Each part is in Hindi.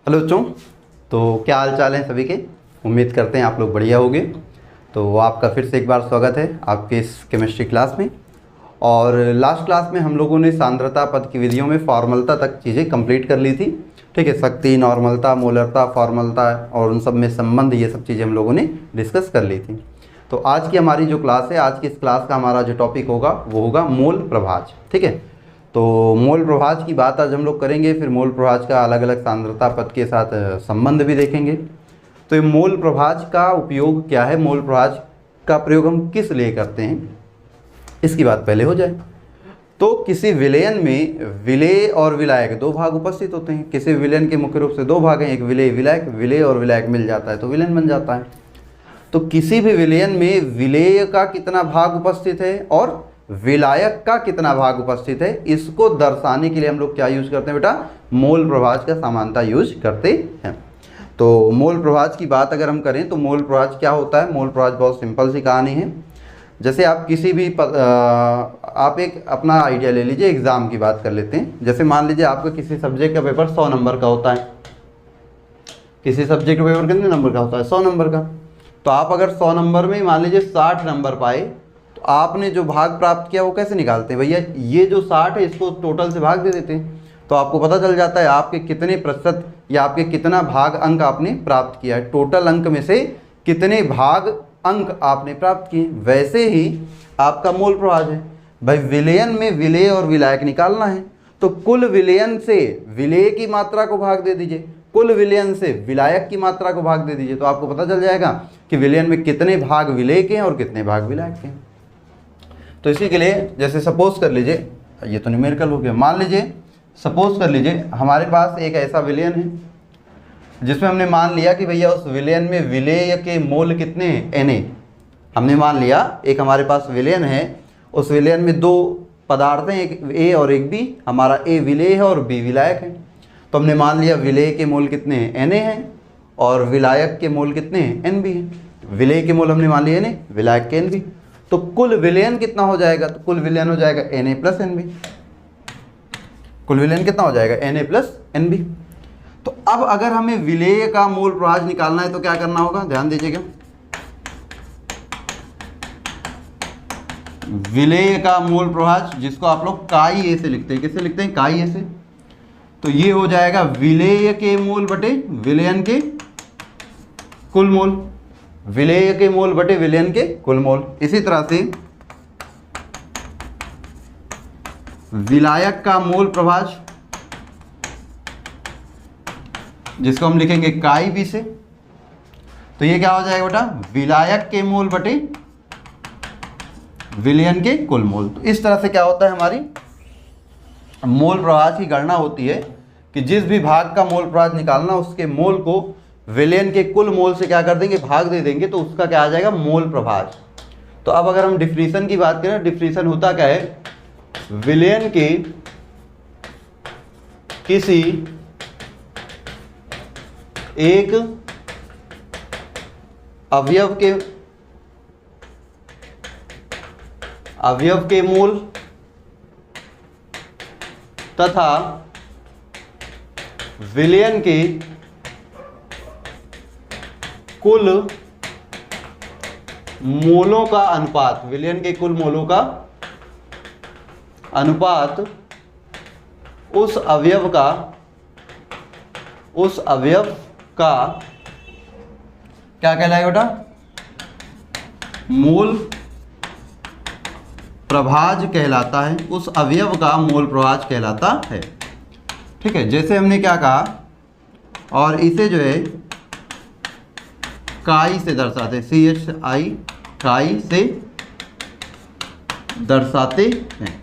हेलो बच्चों। तो क्या हाल चाल है सभी के। उम्मीद करते हैं आप लोग बढ़िया होंगे। तो आपका फिर से एक बार स्वागत है आपके इस केमिस्ट्री क्लास में। और लास्ट क्लास में हम लोगों ने सांद्रता पद की विधियों में फॉर्मलता तक चीज़ें कंप्लीट कर ली थी। ठीक है, शक्ति, नॉर्मलता, मोलरता, फॉर्मलता और उन सब में संबंध, ये सब चीज़ें हम लोगों ने डिस्कस कर ली थी। तो आज की हमारी जो क्लास है, आज की इस क्लास का हमारा जो टॉपिक होगा वो होगा मोल प्रभाज। ठीक है, तो मोल प्रभाज की बात आज हम लोग करेंगे। फिर मोल प्रभाज का अलग अलग सांद्रता पद के साथ संबंध भी देखेंगे। तो ये मोल प्रभाज का उपयोग क्या है, मोल प्रभाज का प्रयोग हम किस लिए करते हैं, इसकी बात पहले हो जाए। तो किसी विलयन में विलेय और विलायक दो भाग उपस्थित होते हैं। किसी विलयन के मुख्य रूप से दो भाग हैं, एक विलेय विलायक। विलेय और विलायक मिल जाता है तो विलयन बन जाता है। तो किसी भी विलयन में विलेय का कितना भाग उपस्थित है और विलायक का कितना भाग उपस्थित है, इसको दर्शाने के लिए हम लोग क्या यूज करते हैं बेटा, मोल प्रभाज का समानता यूज करते हैं। तो मोल प्रभाज की बात अगर हम करें तो मोल प्रभाज क्या होता है। मोल प्रभाज बहुत सिंपल सी कहानी है। जैसे आप किसी भी आप एक अपना आइडिया ले लीजिए, एग्जाम की बात कर लेते हैं। जैसे मान लीजिए आपका किसी सब्जेक्ट का पेपर 100 नंबर का होता है। किसी सब्जेक्ट का पेपर कितने नंबर का होता है, 100 नंबर का। तो आप अगर 100 नंबर में मान लीजिए 60 नंबर पाए, तो आपने जो भाग प्राप्त किया वो कैसे निकालते हैं भैया, ये जो 60 है इसको टोटल से भाग दे देते हैं। तो आपको पता चल जाता है आपके कितने प्रतिशत या आपके कितना भाग अंक आपने प्राप्त किया है, टोटल अंक में से कितने भाग अंक आपने प्राप्त किए। वैसे ही आपका मोल प्रभाज है भाई, विलयन में विलेय और विलायक निकालना है तो कुल विलयन से विलेय की मात्रा को भाग दे दीजिए, कुल विलयन से विलायक की मात्रा को भाग दे दीजिए, तो आपको पता चल जाएगा कि विलयन में कितने भाग विलेय के हैं और कितने भाग विलायक के हैं। तो इसी के लिए जैसे सपोज कर लीजिए, ये तो न्यूमेरिकल हो गया। मान लीजिए सपोज कर लीजिए हमारे पास एक ऐसा विलयन है जिसमें हमने मान लिया कि भैया उस विलयन में विलेय के मोल कितने हैं, Na। हमने मान लिया एक हमारे पास विलयन है, उस विलयन में दो पदार्थ हैं, एक A और एक B। हमारा A विलेय है और B विलायक है। तो हमने मान लिया विलेय के मोल कितने हैं, Na हैं, और विलायक के मोल कितने हैं, Nb हैं। विलेय के मोल हमने मान लिए Na, विलायक के Nb। तो कुल विलयन कितना हो जाएगा, तो कुल विलयन हो जाएगा Na प्लस Nb। कुल विलयन कितना हो जाएगा, Na प्लस Nb। तो अब अगर हमें विलेय का मोल प्रभाज निकालना है तो क्या करना होगा, ध्यान दीजिएगा। विलेय का मोल प्रभाज जिसको आप लोग काई ए से लिखते हैं, किससे लिखते हैं, काई ए से। तो ये हो जाएगा विलेय के मोल बटे विलयन के कुल मोल, विलेय के मोल बटे विलयन के कुल मोल। इसी तरह से विलायक का मोल प्रभाज जिसको हम लिखेंगे काई बी से, तो ये क्या हो जाएगा बेटा, विलायक के मोल बटे विलयन के कुल मोल। तो इस तरह से क्या होता है, हमारी मोल प्रभाज की गणना होती है कि जिस भी भाग का मोल प्रभाज निकालना उसके मोल को विलयन के कुल मोल से क्या कर देंगे, भाग दे देंगे, तो उसका क्या आ जाएगा, मोल प्रभाज। तो अब अगर हम डिफ्रीशन की बात करें, डिफ्रीशन होता क्या है, विलयन के किसी एक अवयव के मोल तथा विलयन के कुल मोलों का अनुपात, विलयन के कुल मोलों का अनुपात उस अवयव का क्या कहलाएगा बेटा, मोल प्रभाज कहलाता है। उस अवयव का मोल प्रभाज कहलाता है। ठीक है, जैसे हमने क्या कहा, और इसे जो है काई से दर्शाते, CHI काई से दर्शाते हैं।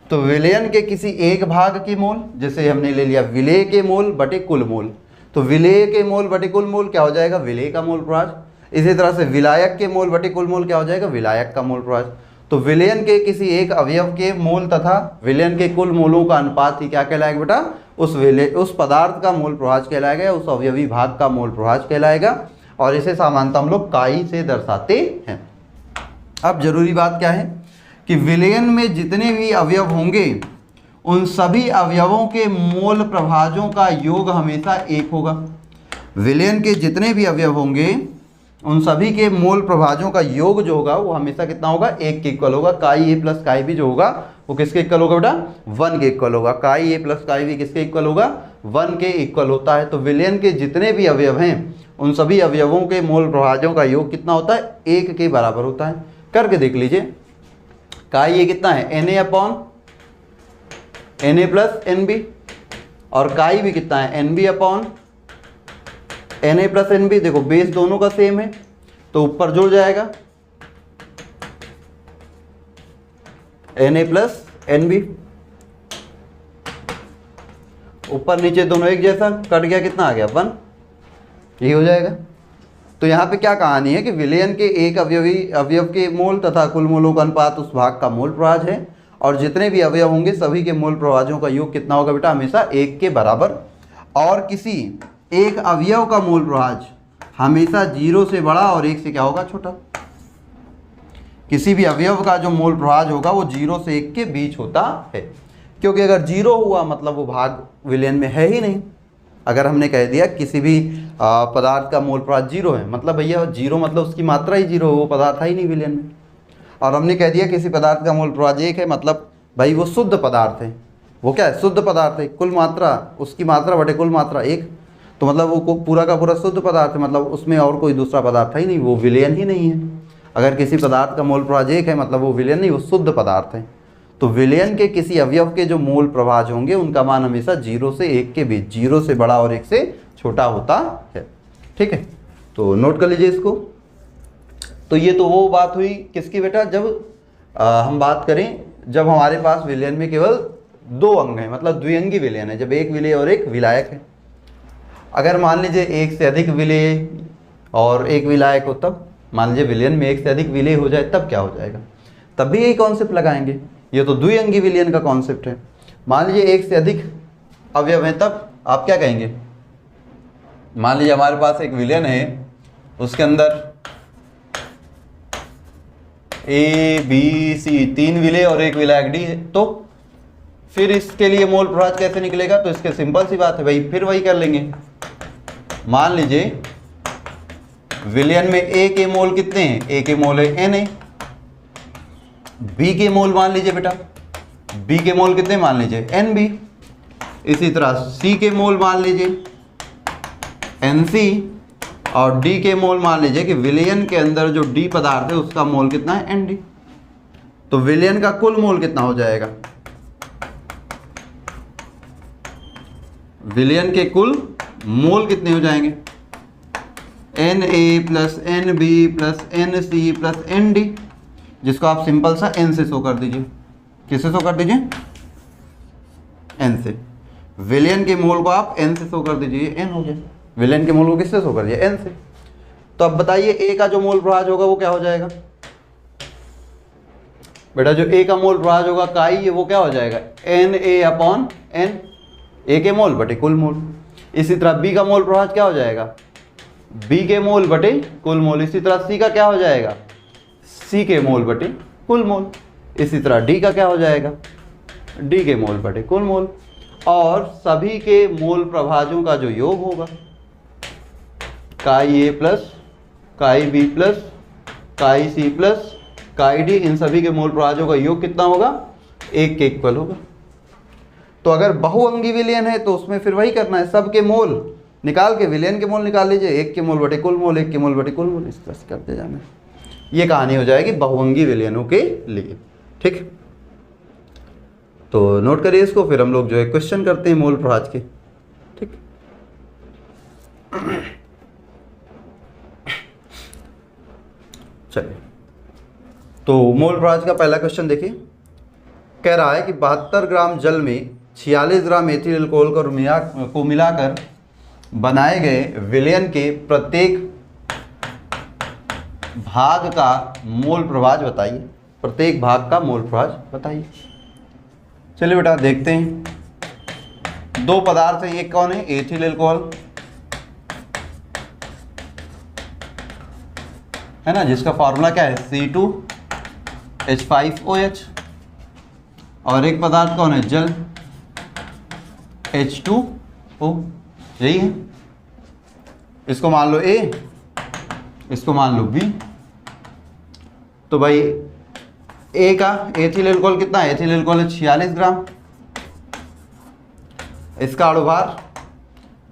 तो विलयन के किसी एक भाग की मोल, जैसे हमने ले लिया विलेय के मोल बटे कुल मोल, तो विलेय के मोल बटे कुल मोल क्या हो जाएगा, विलेय का मोल प्रभाज। इसी तरह से विलायक के मोल बटे कुल मोल क्या हो जाएगा, विलायक का मोल प्रभाज। तो विलयन के किसी एक अवयव के मोल तथा विलयन के कुल मोलों का अनुपात ही क्या कहलाएगा बेटा, उस पदार्थ का मोल प्रभाज कहलाएगा या उस अवयवी भाग का मोल प्रभाज कहलाएगा। और इसे सामान्यतः हम लोग काई से दर्शाते हैं। अब जरूरी बात क्या है कि विलयन में जितने भी अवयव होंगे उन सभी अवयवों के मोल प्रभाजों का योग हमेशा 1 होगा। विलयन के जितने भी अवयव होंगे उन सभी के मोल प्रभाजों का योग जो होगा वो हमेशा कितना होगा, 1 के इक्वल होगा। काई ए प्लस काई बी जो होगा वो किसके इक्वल होगा बेटा, 1 के इक्वल होगा। काई ए प्लस काई बी किसके इक्वल होगा, 1 के इक्वल होता है। तो विलयन के जितने भी अवयव हैं उन सभी अवयवों के मोल प्रभाजों का योग कितना होता है, 1 के बराबर होता है। करके देख लीजिए, काई ए कितना है, Na upon Na plus N B, और काई भी कितना है, NB upon Na plus N B. देखो बेस दोनों का सेम है तो ऊपर जुड़ जाएगा Na प्लस एन बी, ऊपर नीचे दोनों एक जैसा, कट गया कितना आ गया, 1, ये हो जाएगा। तो यहाँ पे क्या कहानी है कि विलयन के एक अवयव के मोल तथा कुल मोलों का अनुपात उस भाग का मोल प्रभाज है, और जितने भी अवयव होंगे सभी के मोल प्रभाजों का योग कितना होगा बेटा, हमेशा 1 के बराबर। और किसी एक अवयव का मोल प्रभाज हमेशा 0 से बड़ा और 1 से क्या होगा, छोटा। किसी भी अवयव का जो मोल प्रभाज होगा वो 0 से 1 के बीच होता है, क्योंकि अगर 0 हुआ मतलब वो भाग विलयन में है ही नहीं। अगर हमने कह दिया किसी भी पदार्थ का मोल प्रभाज 0 है, मतलब भैया 0 मतलब उसकी मात्रा ही 0 है, वो पदार्थ है ही नहीं विलयन में। और हमने कह दिया किसी पदार्थ का मोल प्रभाज 1 है, मतलब भाई वो शुद्ध पदार्थ है। वो क्या है, शुद्ध पदार्थ है। कुल मात्रा, उसकी मात्रा बटे कुल मात्रा 1, तो मतलब वो पूरा का पूरा शुद्ध पदार्थ है, मतलब उसमें और कोई दूसरा पदार्थ है ही नहीं, वो विलयन ही नहीं है। अगर किसी पदार्थ का मोल प्रभाज 1 है मतलब वो विलयन नहीं, वो शुद्ध पदार्थ है। तो विलयन के किसी अवयव के जो मोल प्रभाज होंगे उनका मान हमेशा 0 से 1 के बीच, 0 से बड़ा और 1 से छोटा होता है। ठीक है, तो नोट कर लीजिए इसको। तो ये तो वो बात हुई किसकी बेटा, जब हम बात करें जब हमारे पास विलयन में केवल 2 अंग हैं, मतलब द्विअंगी विलयन है, जब एक विलेय और एक विलायक है। अगर मान लीजिए एक से अधिक विलेय और एक विलायक हो, तब मान लीजिए विलयन में एक से अधिक विलेय हो जाए तब क्या हो जाएगा, तब भी यही कॉन्सेप्ट लगाएंगे। ये तो द्विअंगी विलयन का कॉन्सेप्ट है। मान लीजिए एक से अधिक अवयव हैं, तब आप क्या कहेंगे। मान लीजिए हमारे पास एक विलयन है, उसके अंदर A B C 3 विलेय और एक विलायक D है, तो फिर इसके लिए मोल प्रभाज कैसे निकलेगा। तो इसके सिंपल सी बात है भाई, फिर वही कर लेंगे। मान लीजिए विलयन में A के मोल कितने हैं, A के मोल है Na, B के मोल मान लीजिए बेटा, B के मोल कितने मान लीजिए NB, इसी तरह C के मोल मान लीजिए NC, और D के मोल मान लीजिए कि विलयन के अंदर जो D पदार्थ है उसका मोल कितना है ND। तो विलयन का कुल मोल कितना हो जाएगा, विलयन के कुल मोल कितने हो जाएंगे, Na plus NB plus NC plus ND, जिसको आप सिंपल सा N से शो कर दीजिए। किससे शो कर दीजिए, N से। विलयन के मोल को आप N से शो कर दीजिए, N हो गया। विलयन के मोल को किससे शो कर दिया, N से। तो अब बताइए A का जो मोल प्रभाज होगा वो क्या हो जाएगा बेटा, जो A का मोल प्रभाज होगा काई है वो क्या हो जाएगा, Na अपॉन N, A के मोल बटे कुल मोल। इसी तरह B का मोल प्रभाज क्या हो जाएगा, B के मोल बटे कुल मोल। इसी तरह C का क्या हो जाएगा, C के मोल बटे कुल मोल। इसी तरह D का क्या हो जाएगा, D के मोल बटे कुल मोल। और सभी के मोल प्रभाजों का जो योग होगा, काई A plus chi B plus chi C plus chi D, इन सभी के मोल प्रभाजों का योग कितना होगा, 1 के इक्वल होगा। तो अगर बहुअंगी विलयन है तो उसमें फिर वही करना है, सब के मोल निकाल के विलयन के मोल निकाल लीजिए, 1 के मोल बटे कुल मोल, 1 के मोल बटे कुल मोल, इस तरह से करते जाना। ये कहानी हो जाएगी बहुअंगी विलयनों के लिए। ठीक, तो नोट करिए इसको, फिर हम लोग जो है क्वेश्चन करते हैं मोल प्रभाज के। ठीक, चलिए तो मोल प्रभाज का पहला क्वेश्चन देखिए। कह रहा है कि 72 ग्राम जल में 46 ग्राम एथिल अल्कोहल को मिलाकर बनाए गए विलयन के प्रत्येक भाग का मोल प्रभाज बताइए। प्रत्येक भाग का मोल प्रभाज बताइए। चलिए बेटा देखते हैं। 2 पदार्थ है, एक कौन है, एथिल अल्कोहल है ना, जिसका फॉर्मूला क्या है C2H5OH, और एक पदार्थ कौन है, जल। H2O, यही है। इसको मान लो A, इसको मान लो B। तो भाई A का एथिल एल्कोहल कितना है? एथिल एल्कोहल है 46 ग्राम। इसका अणुभार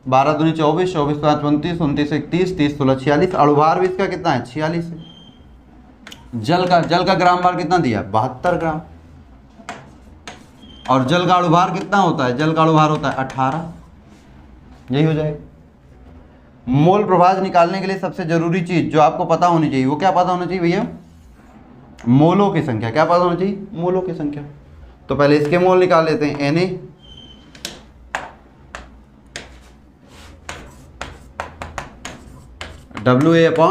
12 दूनी 24, 24 5 29, 29 31, 30 16 46। अणुभार भी इसका कितना है? 46 है। जल का ग्राम भार कितना दिया? 72 ग्राम। और जल का अणुभार कितना होता है? जल का अणुभार होता है 18। यही हो जाएगा। मोल प्रभाज निकालने के लिए सबसे जरूरी चीज जो आपको पता होनी चाहिए, वो क्या पता होना चाहिए भैया? मोलों की संख्या। क्या पता होना चाहिए? मोलों की संख्या। तो पहले इसके मोल निकाल लेते हैं। Na WA/Ma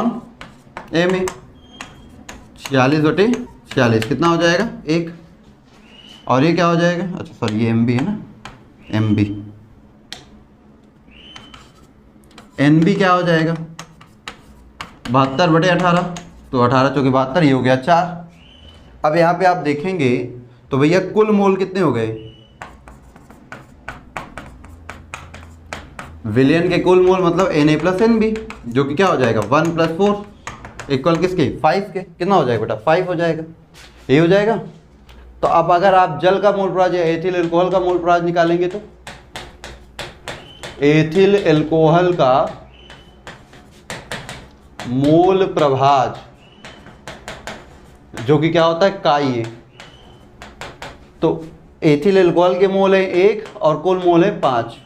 46/46 कितना हो जाएगा? 1। और ये क्या हो जाएगा? अच्छा सॉरी, ये MB है ना, MB। NB क्या हो जाएगा? 72/18। तो 18 चौके 72, ये हो गया 4। अब यहाँ पे आप देखेंगे तो भैया कुल मोल कितने हो गए? विलयन के कुल मोल मतलब Na + Nb, जो कि क्या हो जाएगा? 1 + 4 इक्वल किसके? 5 के। कितना हो जाएगा बेटा? 5 हो जाएगा। ये हो जाएगा। तो अब अगर आप जल का मोल प्रभाज या एथिल एल्कोहल का मोल प्रभाज निकालेंगे तो एथिल एल्कोहल का मोल प्रभाज जो कि क्या होता है? काई। तो एथिल एल्कोहल के मोल है 1 और कुल मोल है 5,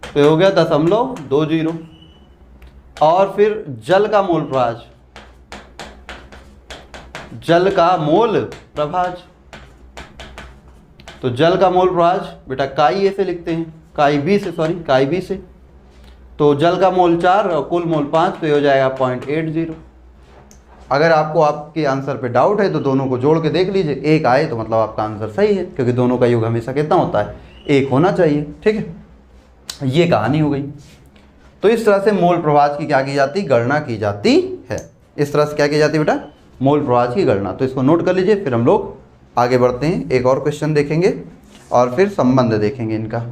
तो ये हो गया 0.20। और फिर जल का मोल प्रभाज, जल का मोल प्रभाज, तो जल का मोल प्रभाज बेटा काई ए से लिखते हैं, काई बी से। तो जल का मोल 4 और कुल मोल 5, तो ये हो जाएगा 0.80। अगर आपको आपके आंसर पे डाउट है तो दोनों को जोड़ के देख लीजिए। 1 आए तो मतलब आपका आंसर सही है, क्योंकि दोनों का योग हमेशा कितना होता है? 1 होना चाहिए। ठीक है, ये कहानी हो गई। तो इस तरह से मोल प्रभाज की क्या की जाती? गणना की जाती है। इस तरह से क्या की जाती है बेटा? मोल प्रभाज की गणना। तो इसको नोट कर लीजिए, फिर हम लोग आगे बढ़ते हैं। एक और क्वेश्चन देखेंगे और फिर संबंध देखेंगे इनका।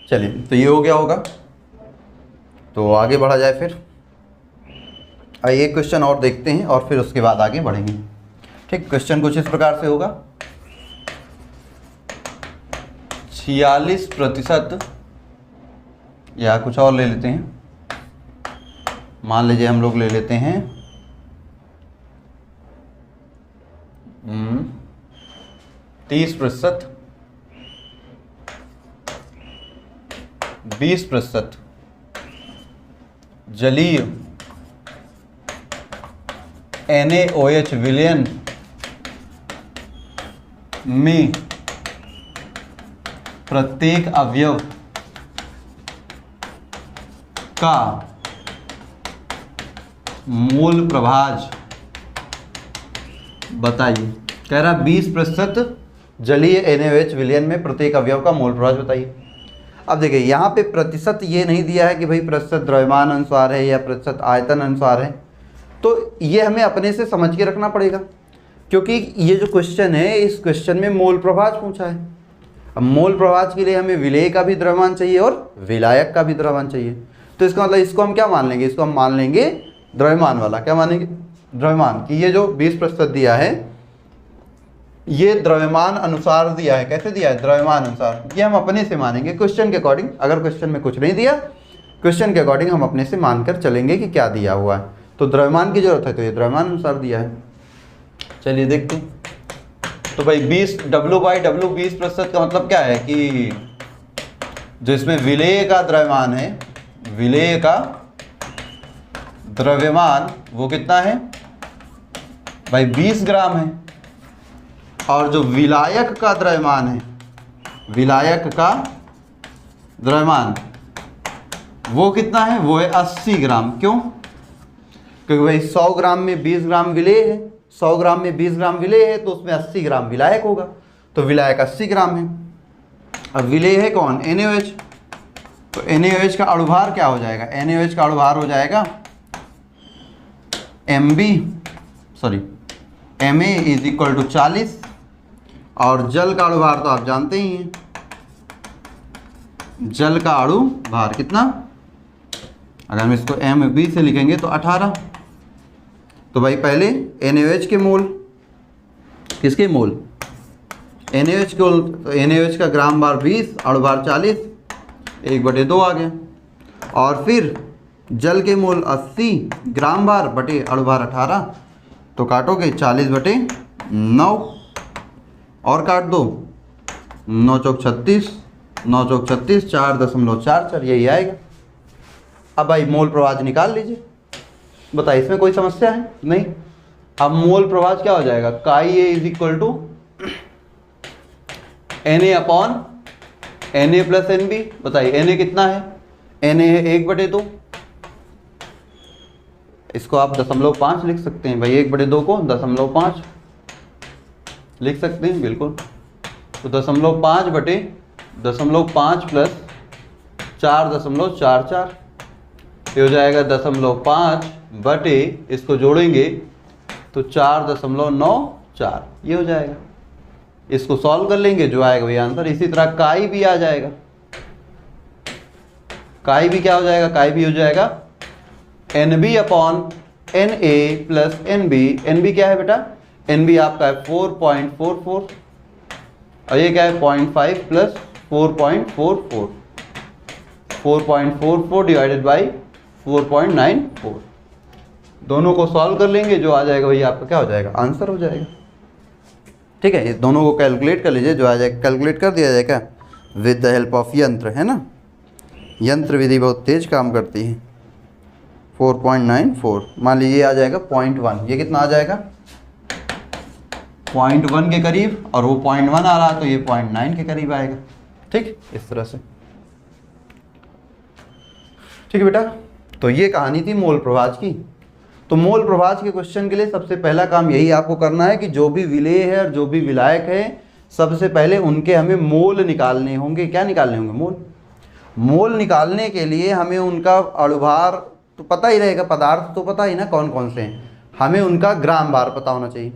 चलिए, तो ये हो गया होगा, तो आगे बढ़ा जाए। फिर आइए एक क्वेश्चन और देखते हैं और फिर उसके बाद आगे बढ़ेंगे। ठीक, क्वेश्चन कुछ इस प्रकार से होगा। 46%, या कुछ और ले लेते हैं, मान लीजिए हम लोग ले लेते हैं 30%, 20% जलीय NaOH विलयन में प्रत्येक अवयव का मोल प्रभाज बताइए। कह रहा 20% जलीय NaOH विलयन में प्रत्येक अवयव का मोल प्रभाज बताइए। अब देखिए यहाँ पे प्रतिशत ये नहीं दिया है कि भाई प्रतिशत द्रव्यमान अनुसार है या प्रतिशत आयतन अनुसार है, तो ये हमें अपने से समझ के रखना पड़ेगा, क्योंकि ये जो क्वेश्चन है इस क्वेश्चन में मोल प्रभाज पूछा है। अब मोल प्रभाज के लिए हमें विलेय का भी द्रव्यमान चाहिए और विलायक का भी द्रव्यमान चाहिए। तो इसका मतलब इसको हम क्या मान लेंगे? इसको हम मान लेंगे द्रव्यमान वाला। क्या मानेंगे? द्रव्यमान की ये जो 20% दिया है ये द्रव्यमान अनुसार दिया है। कैसे दिया है? द्रव्यमान अनुसार। ये हम अपने से मानेंगे क्वेश्चन के अकॉर्डिंग। अगर क्वेश्चन में कुछ नहीं दिया, क्वेश्चन के अकॉर्डिंग हम अपने से मानकर चलेंगे कि क्या दिया हुआ है। तो द्रव्यमान की जरूरत है तो ये द्रव्यमान अनुसार दिया है। चलिए देखते हैं। तो भाई 20 W/W 20% का मतलब क्या है कि जो इसमें विलेय का द्रव्यमान है, विलेय का द्रव्यमान वो कितना है भाई? 20 ग्राम है। और जो विलायक का द्रव्यमान है, विलायक का द्रव्यमान वो कितना है? वो है 80 ग्राम। क्यों? क्योंकि भाई 100 ग्राम में 20 ग्राम विलेय है, 100 ग्राम में 20 ग्राम विलेय है, तो उसमें 80 ग्राम विलायक होगा। तो विलायक 80 ग्राम है। अब विलेय है कौन? NaOH। तो NaOH का अणुभार क्या हो जाएगा? NaOH का अणुभार हो जाएगा Ma इज इक्वल टू 40, और जल का अणुभार तो आप जानते ही हैं, जल का अणुभार कितना, अगर हम इसको Mb से लिखेंगे तो 18। तो भाई पहले NaOH के मोल, किसके मोल? NaOH के मोल। तो NaOH का ग्राम बार 20, अणुभार 40, 1/2 आ गया। और फिर जल के मोल 80 ग्राम बार बटे अणुभार 18, तो काटोगे 40/9 और काट दो, 9 चौक 36, 9 चौक 36, 4.44, यही आएगा। अब भाई मोल प्रवाह निकाल लीजिए, बताइए इसमें कोई समस्या है? नहीं। अब मोल प्रवाह क्या हो जाएगा? Chi A is equal to Na upon Na plus Nb। बताइए Na कितना है? Na है 1/2, इसको आप 0.5 लिख सकते हैं भाई, 1/2 को 0.5 लिख सकते हैं, बिल्कुल। तो 0.5 बटे 0.5 प्लस 4.44, ये हो जाएगा 0.5 बटे, इसको जोड़ेंगे तो 4.94, ये हो जाएगा। इसको सॉल्व कर लेंगे, जो आएगा वही आंसर। इसी तरह काई भी आ जाएगा, काई भी क्या हो जाएगा? काई भी हो जाएगा Nb upon Na plus Nb। Nb क्या है बेटा? Nb आपका है 4.44, और ये क्या है? 0.5 प्लस 4.44, 4.44 डिवाइडेड बाई 4.94। दोनों को सॉल्व कर लेंगे, जो आ जाएगा वही आपका क्या हो जाएगा? आंसर हो जाएगा। ठीक है, ये दोनों को कैलकुलेट कर लीजिए, जो आ जाएगा कैलकुलेट कर दिया जाएगा विद द हेल्प ऑफ यंत्र, है ना। यंत्र विधि बहुत तेज काम करती है। 4.94 मान लीजिए आ जाएगा 0.1, ये कितना आ जाएगा? 0.1 के करीब, और वो 0.1 आ रहा तो ये 0.9 के करीब आएगा। ठीक, इस तरह से। ठीक है बेटा, तो ये कहानी थी मोल प्रवाह की। तो मोल प्रवाह के क्वेश्चन के लिए सबसे पहला काम यही आपको करना है कि जो भी विलेय है और जो भी विलायक है, सबसे पहले उनके हमें मोल निकालने होंगे। क्या निकालने होंगे? मोल। मोल निकालने के लिए हमें उनका अणुभार तो पता ही रहेगा, पदार्थ तो पता ही ना कौन कौन से हैं, हमें उनका ग्राम बार पता होना चाहिए।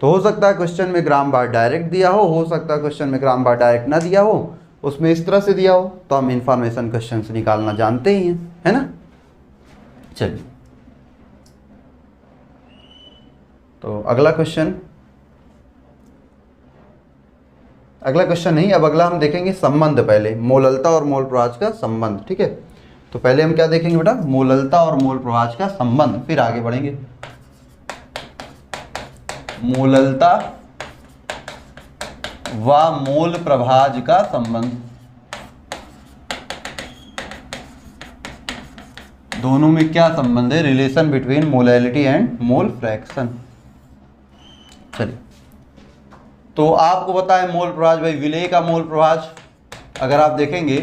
तो हो सकता है क्वेश्चन में ग्राम बार डायरेक्ट दिया हो सकता है क्वेश्चन में ग्राम बार डायरेक्ट ना दिया हो, उसमें इस तरह से दिया हो, तो हम इंफॉर्मेशन क्वेश्चन से निकालना जानते ही हैं, है ना। चलिए, तो अगला क्वेश्चन नहीं, अब अगला हम देखेंगे संबंध। पहले मोललता और मोल प्रवाह का संबंध। ठीक है, तो पहले हम क्या देखेंगे बेटा? मोललता और मोल प्रवाह का संबंध, फिर आगे बढ़ेंगे। मोललता व मोल प्रभाज का संबंध, दोनों में क्या संबंध है? Relation between molality and mole fraction. चलिए, तो आपको पता है मोल प्रभाज, भाई विलेय का मोल प्रभाज अगर आप देखेंगे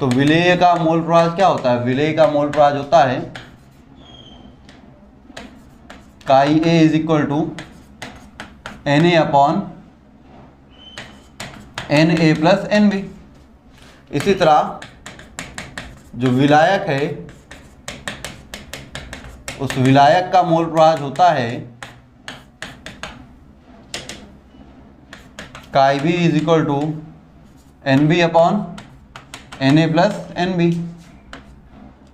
तो विलेय का मोल प्रभाज क्या होता है? विलेय का मोल प्रभाज होता है chi A is equal to Na upon Na plus Nb। इसी तरह जो विलायक है, उस विलायक का मोल प्रभाज होता है chi B is equal to Nb upon Na plus Nb।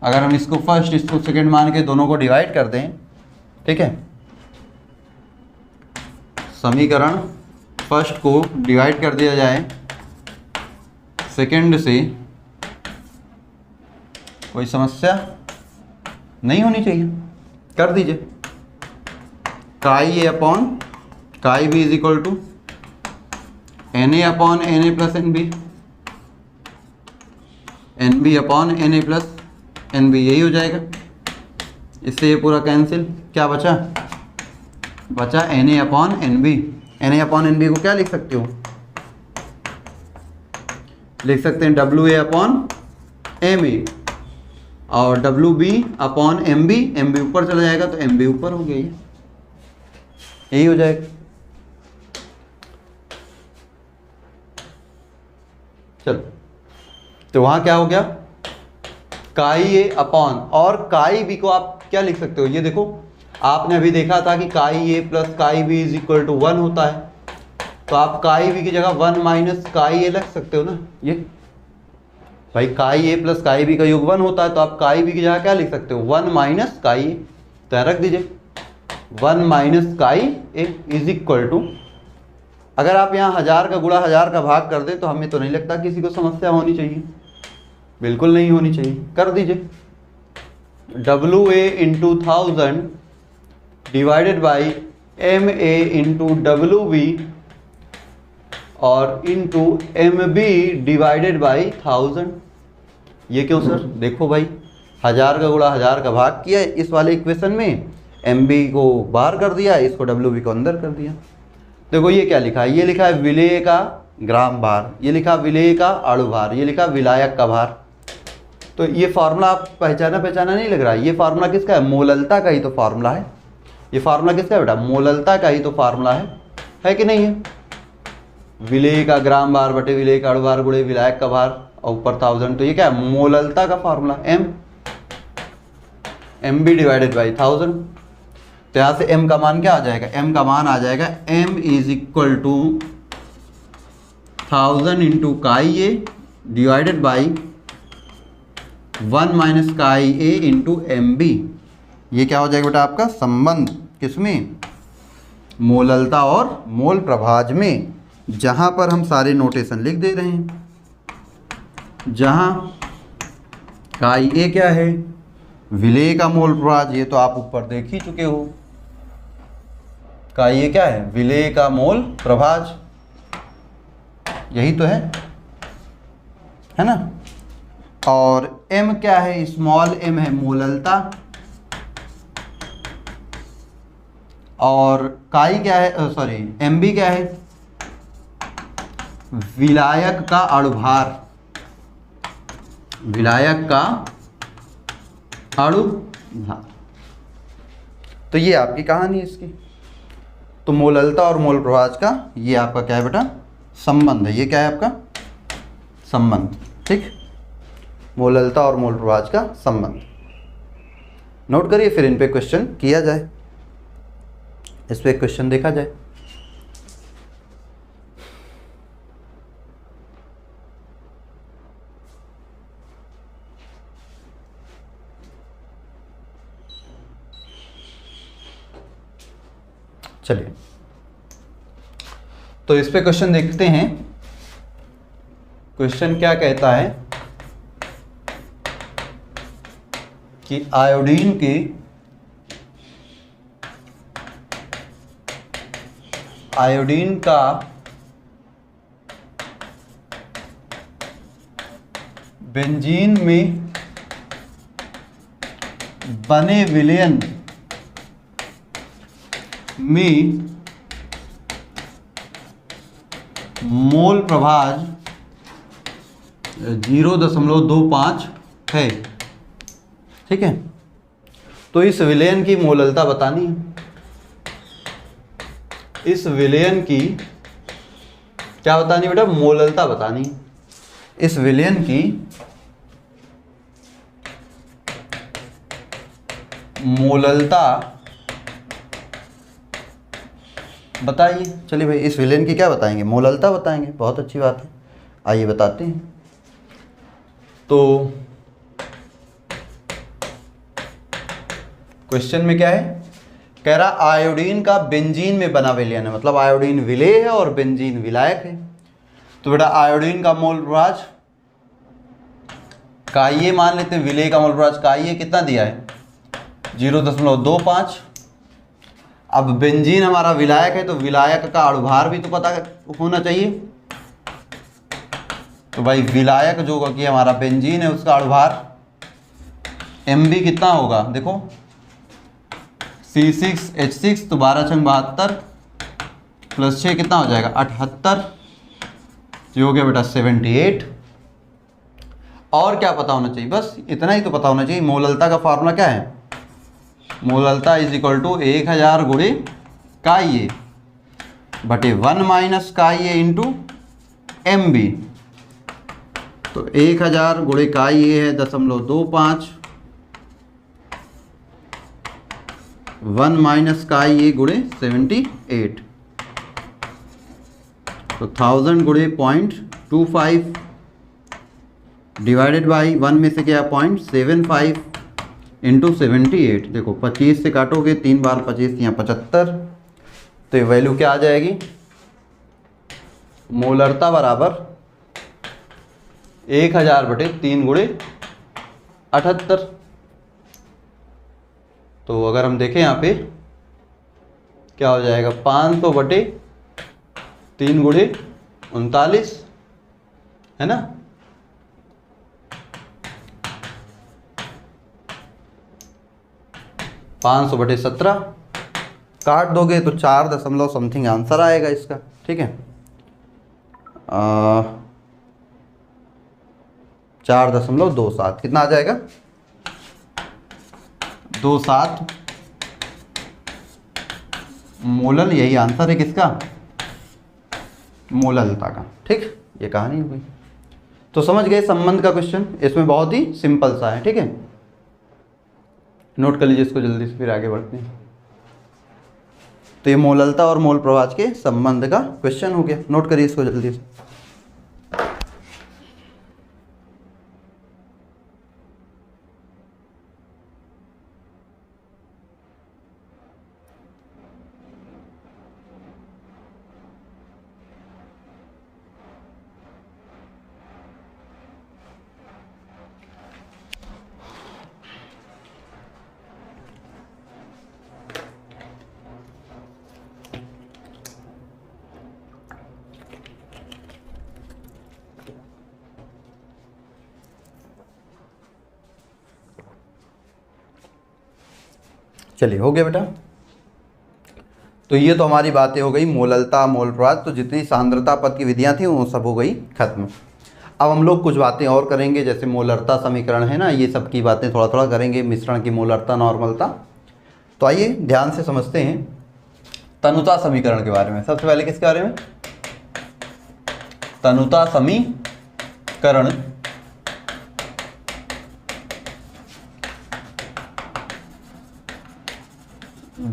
अगर हम इसको फर्स्ट इसको सेकेंड मान के दोनों को डिवाइड कर दें, ठीक है, समीकरण फर्स्ट को डिवाइड कर दिया जाए सेकेंड से, कोई समस्या नहीं होनी चाहिए, कर दीजिए। Chi A upon chi B is equal to Na upon Na plus Nb, Nb upon Na plus Nb, यही हो जाएगा। इससे ये पूरा कैंसिल, क्या बचा? बचा Na upon Nb। Na upon Nb को क्या लिख सकते हो? लिख सकते हैं WA अपॉन Ma, और WB अपॉन MB, MB ऊपर चला जाएगा तो MB ऊपर हो गया, यही हो जाएगा। चलो, तो वहाँ क्या हो गया, काई ए अपॉन, और काई बी को आप क्या लिख सकते हो, ये देखो आपने अभी देखा था कि chi A plus chi B is equal to 1 होता है, तो आप काई बी की जगह 1 माइनस काई ए रख सकते हो ना। ये भाई काई ए प्लस काई बी का योग 1 होता है, तो आप काई बी की जगह क्या लिख सकते हो, 1 माइनस काई ए, तो यहाँ रख दीजिए 1 माइनस काई ए इज इक्वल टू, अगर आप यहाँ 1000 का गुणा 1000 का भाग कर दें तो हमें तो नहीं लगता किसी को समस्या होनी चाहिए, बिल्कुल नहीं होनी चाहिए, कर दीजिए W A into 1000 divided by M A into W B और into M B divided by 1000। ये क्यों सर, देखो भाई 1000 का गुणा 1000 का भाग किया इस वाले इक्वेशन में, एम बी को बाहर कर दिया, इसको डब्ल्यू बी को अंदर कर दिया। देखो ये क्या लिखा है, ये लिखा है विलेय का ग्राम भार, ये लिखा विलेय का अणु भार, ये लिखा विलायक का भार। तो ये फार्मूला आप पहचाना नहीं लग रहा है, ये फार्मूला किसका है, मोललता का ही तो फार्मूला है। ये फार्मूला किसका है बेटा, मोललता का ही तो फार्मूला है कि नहीं है। विलेय का ग्राम भार बटे विलेय का अणु भार गुणे विलायक का भार और ऊपर 1000, तो ये क्या है, मोललता का formula M B divided by 1000। तो यहाँ से m का मान क्या आ जाएगा, m का मान आ जाएगा m is equal to 1000 into chi A divided by 1 minus काई ए इंटू एम बी। ये क्या हो जाएगा बेटा आपका संबंध, किसमें, मोललता और मोल प्रभाज में, जहाँ पर हम सारे नोटेशन लिख दे रहे हैं। जहाँ काई ए क्या है, विलेय का मोल प्रभाज, ये तो आप ऊपर देख ही चुके हो, काई ए क्या है, विलेय का मोल प्रभाज, यही तो है ना। और m क्या है, स्मॉल m है मोललता, और काई क्या है, सॉरी एम बी क्या है, विलायक का अणुभार, विलायक का अणुभार। तो ये आपकी कहानी है इसकी। तो मोललता और मोल प्रभाज का ये आपका क्या है बेटा, संबंध है। ये क्या है आपका संबंध, ठीक, मोललता और मोल प्रभाज का संबंध। नोट करिए, फिर इन पे क्वेश्चन किया जाए, इस पे क्वेश्चन देखा जाए। चलिए तो इस पे क्वेश्चन देखते हैं। क्वेश्चन क्या कहता है कि आयोडीन का बेंजीन में बने विलयन में मोल प्रभाज 0.25 है, ठीक है। तो इस विलयन की मोललता बतानी है, इस विलयन की क्या बतानी है बेटा, मोललता बतानी है। इस विलयन की मोललता बताइए। चलिए भाई, इस विलेन की क्या बताएंगे, मोललता बताएंगे, बहुत अच्छी बात है, आइए बताते हैं। तो क्वेश्चन में क्या है, कह रहा आयोडीन का बेंजीन में बना विलयन है, मतलब आयोडीन विलेय है और बेंजीन विलायक है। तो बेटा आयोडीन का मोल प्रभाज काई मान लेते हैं, विलेय का मोल प्रभाज काई कितना दिया है 0.25। अब बेंजीन हमारा विलायक है, तो विलायक का अणुभार भी तो पता होना चाहिए। तो भाई विलायक जो कि हमारा बेंजीन है उसका अणुभार Mb कितना होगा, देखो C6H6 तो 12×72 प्लस 6 कितना हो जाएगा 78, जो हो गया बेटा 78। और क्या पता होना चाहिए, बस इतना ही तो पता होना चाहिए। मोललता का फार्मूला क्या है, मोललता इज इक्वल टू 1000 गुणे काई ए बटे 1 माइनस काई ए इंटू एम बी। तो 1000 गुणे इकाई ये है 0.25, 1 माइनस इकाई ये गुणे 78, तो 1000 गुणे 0.25 डिवाइडेड बाई 1 में से क्या 0.75 इंटू 78। देखो 25 से काटोगे 3 बार 25 यहाँ 75, तो ये वैल्यू क्या आ जाएगी, मोलरता बराबर 1000 बटे 3 गुणे 78। तो अगर हम देखें यहाँ पे क्या हो जाएगा, 500 बटे 3 गुणे 39, है ना। पाँच सौ बटे 17 काट दोगे तो 4 दशमलव समथिंग आंसर आएगा इसका, ठीक है। 4.27 कितना आ जाएगा, 27 मोलल, यही आंसर है किसका, मोललता का, ठीक। ये कहानी हो गई। तो समझ गए संबंध का क्वेश्चन, इसमें बहुत ही सिंपल सा है, ठीक है। नोट कर लीजिए इसको जल्दी से, फिर आगे बढ़ते हैं। तो ये मोललता और मोल प्रवाह के संबंध का क्वेश्चन हो गया, नोट करिए इसको जल्दी से। चलिए हो गया बेटा। तो ये तो हमारी बातें हो गई मोललता, मोल प्रवाह, तो जितनी सांद्रता पद की विधियां थी वो सब हो गई खत्म। अब हम लोग कुछ बातें और करेंगे, जैसे मोलरता समीकरण है ना, ये सब की बातें थोड़ा थोड़ा करेंगे, मिश्रण की मोलरता, नॉर्मलता। तो आइए ध्यान से समझते हैं तनुता समीकरण के बारे में। सबसे पहले किसके बारे में, तनुता समीकरण।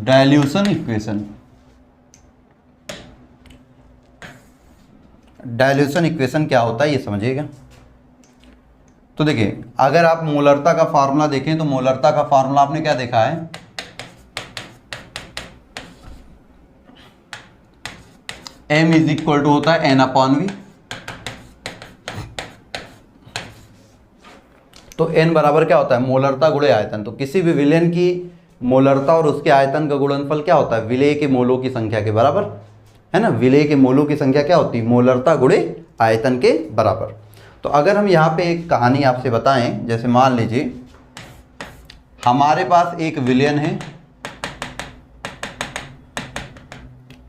डाइल्यूशन इक्वेशन, डाइल्यूशन इक्वेशन क्या होता है ये समझिएगा। तो देखिए अगर आप मोलरता का फार्मूला देखें तो मोलरता का फार्मूला आपने क्या देखा है, m इज इक्वल टू होता है n/v। तो n बराबर क्या होता है, मोलरता गुणे आयतन। तो किसी भी विलयन की मोलरता और उसके आयतन का गुणनफल क्या होता है, विलेय के मोलों की संख्या के बराबर, है ना। विलेय के मोलों की संख्या क्या होती है, मोलरता गुणे आयतन के बराबर। तो अगर हम यहाँ पे एक कहानी आपसे बताएं, जैसे मान लीजिए हमारे पास एक विलयन है,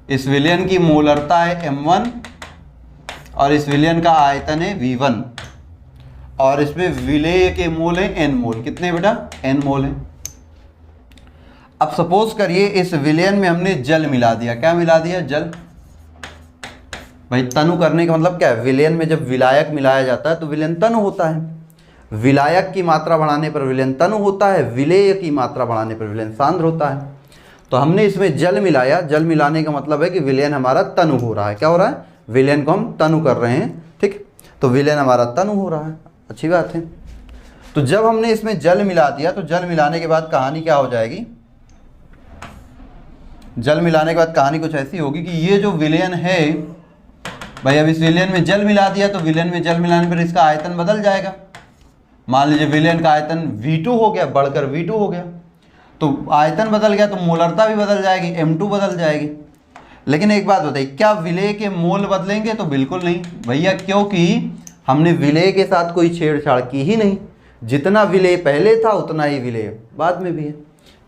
इस विलयन की मोलरता है m1 और इस विलयन का आयतन है v1, और इसमें विलेय के मोल है n मोल। कितने बेटा, n मोल है। अब सपोज करिए इस विलयन में हमने जल मिला दिया। क्या मिला दिया, जल। भाई तनु करने का मतलब क्या है, विलयन में जब विलायक मिलाया जाता है तो विलयन तनु होता है। विलायक की मात्रा बढ़ाने पर विलयन तनु होता है, विलेय की मात्रा बढ़ाने पर विलयन सांद्र होता है। तो हमने इसमें जल मिलाया, जल मिलाने का मतलब है कि विलयन हमारा तनु हो रहा है। क्या हो रहा है, विलयन को हम तनु कर रहे हैं, ठीक। तो विलयन हमारा तनु हो रहा है, अच्छी बात है। तो जब हमने इसमें जल मिला दिया तो जल मिलाने के बाद कहानी क्या हो जाएगी, जल मिलाने के बाद कहानी कुछ ऐसी होगी कि ये जो विलयन है, भाई अब इस विलयन में जल मिला दिया तो विलयन में जल मिलाने पर इसका आयतन बदल जाएगा। मान लीजिए विलयन का आयतन V2 हो गया, बढ़कर V2 हो गया, तो आयतन बदल गया तो मोलरता भी बदल जाएगी, M2 बदल जाएगी। लेकिन एक बात बताइए, क्या विलेय के मोल बदलेंगे, तो बिल्कुल नहीं भैया, क्योंकि हमने विलेय के साथ कोई छेड़छाड़ की ही नहीं। जितना विलेय पहले था उतना ही विलेय बाद में भी है,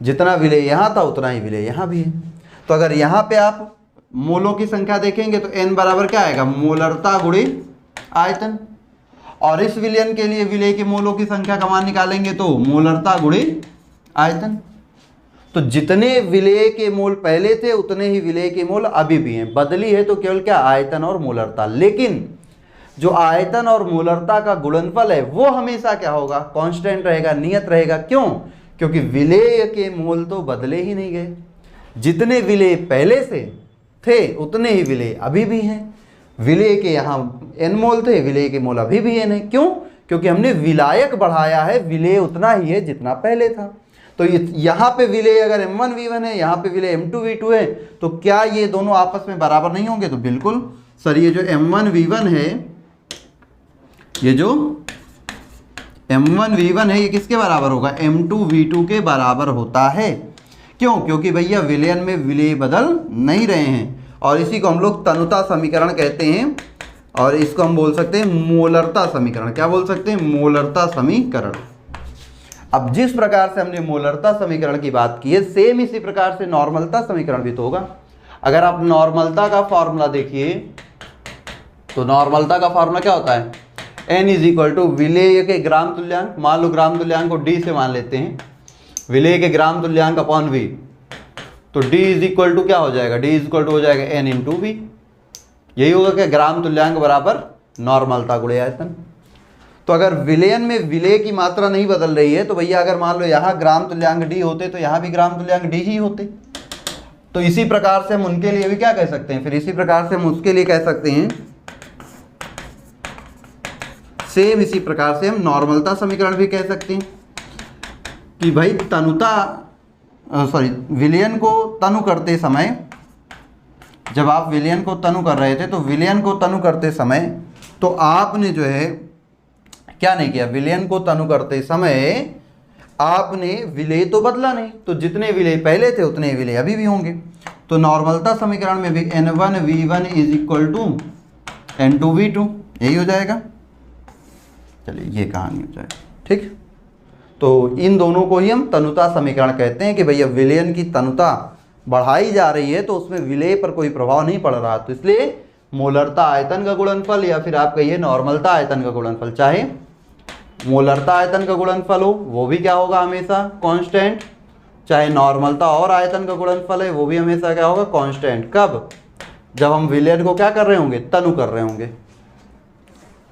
जितना विलेय यहाँ था उतना ही विलेय यहाँ भी है। तो अगर यहाँ पे आप मोलों की संख्या देखेंगे तो n बराबर क्या आएगा, मोलरता गुणे आयतन, और इस विलयन के लिए विलेय के मोलों की संख्या का मान निकालेंगे तो मोलरता गुणे आयतन। तो जितने विलेय के मोल पहले थे उतने ही विलेय के मोल अभी भी हैं, बदली है तो केवल क्या, आयतन और मोलरता। लेकिन जो आयतन और मोलरता का गुणनफल है वो हमेशा क्या होगा, कांस्टेंट रहेगा, नियत रहेगा। क्यों? क्योंकि विलेय के मोल तो बदले ही नहीं गए। जितने विलेय पहले से थे उतने ही विलेय अभी भी हैं। विलेय के यहाँ n मोल थे, विलेय के मोल अभी भी n है। क्यों? क्योंकि हमने विलायक बढ़ाया है, विलेय उतना ही है जितना पहले था। तो यहाँ पे विलेय अगर m1 v1 है, यहाँ पे विलेय m2 v2 है, तो क्या ये दोनों आपस में बराबर नहीं होंगे? तो बिल्कुल सर, ये जो m1 v1 है, ये जो m1 v1 है, ये किसके बराबर होगा? m2 v2 के बराबर होता है। क्यों? क्योंकि भैया विलयन में विलेय बदल नहीं रहे हैं, और इसी को हम लोग तनुता समीकरण कहते हैं, और इसको हम बोल सकते हैं मोलरता समीकरण। क्या बोल सकते हैं? मोलरता समीकरण। अब जिस प्रकार से हमने मोलरता समीकरण की बात की है, सेम इसी प्रकार से नॉर्मलता समीकरण भी तो होगा। अगर आप नॉर्मलता का फॉर्मूला देखिए, तो नॉर्मलता का फॉर्मूला क्या होता है? n इज इक्वल टू विलेय के ग्राम तुल्यांक, मान लो ग्राम तुल्यांक को d से मान लेते हैं, विलेय के ग्राम तुल्यांक अपॉन v, तो d इज इक्वल टू क्या हो जाएगा? d इज इक्वल टू हो जाएगा n इंटू v। यही होगा कि ग्राम तुल्यांक बराबर नॉर्मलता गुणे आयतन। तो अगर विलयन में विलेय की मात्रा नहीं बदल रही है, तो भैया अगर मान लो यहाँ ग्राम तुल्यांक d होते तो यहाँ भी ग्राम तुल्यांक d ही होते। तो इसी प्रकार से हम उनके लिए भी क्या कह सकते हैं? फिर इसी प्रकार से हम उसके लिए कह सकते हैं, सेम इसी प्रकार से हम नॉर्मलता समीकरण भी कह सकते हैं कि भाई विलयन को तनु करते समय, जब आप विलयन को तनु कर रहे थे, तो विलयन को तनु करते समय तो आपने जो है क्या नहीं किया? विलयन को तनु करते समय आपने विलेय तो बदला नहीं, तो जितने विलेय पहले थे उतने विलेय अभी भी होंगे। तो नॉर्मलता समीकरण में भी n1 v1 is equal to n2 v2, यही हो जाएगा। चलिए ये कहानी हो जाएगी, ठीक। तो इन दोनों को ही हम तनुता समीकरण कहते हैं कि भैया विलयन की तनुता बढ़ाई जा रही है तो उसमें विलेय पर कोई प्रभाव नहीं पड़ रहा, तो इसलिए मोलरता आयतन का गुणनफल, या फिर आप कहिए नॉर्मलता आयतन का गुणनफल, चाहे मोलरता आयतन का गुणनफल हो वो भी क्या होगा? हमेशा कांस्टेंट। चाहे नॉर्मलता और आयतन का गुणनफल है वो भी हमेशा क्या होगा? कांस्टेंट। कब? जब हम विलयन को क्या कर रहे होंगे? तनु कर रहे होंगे।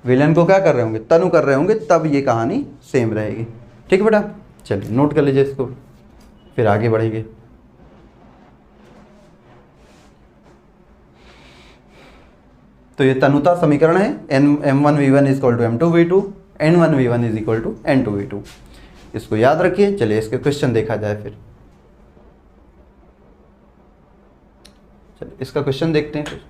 विलयन को क्या कर रहे होंगे? तनु कर रहे होंगे, तब ये कहानी सेम रहेगी। ठीक है बेटा, चलिए नोट कर लीजिए इसको, फिर आगे बढ़ेंगे। तो ये तनुता समीकरण है, m1 v1 is equal to m2 v2, n1 v1 is equal to n2 v2। इसको याद रखिए। चलिए इसके क्वेश्चन देखा जाए फिर। चलिए इसका क्वेश्चन देखते हैं फिर।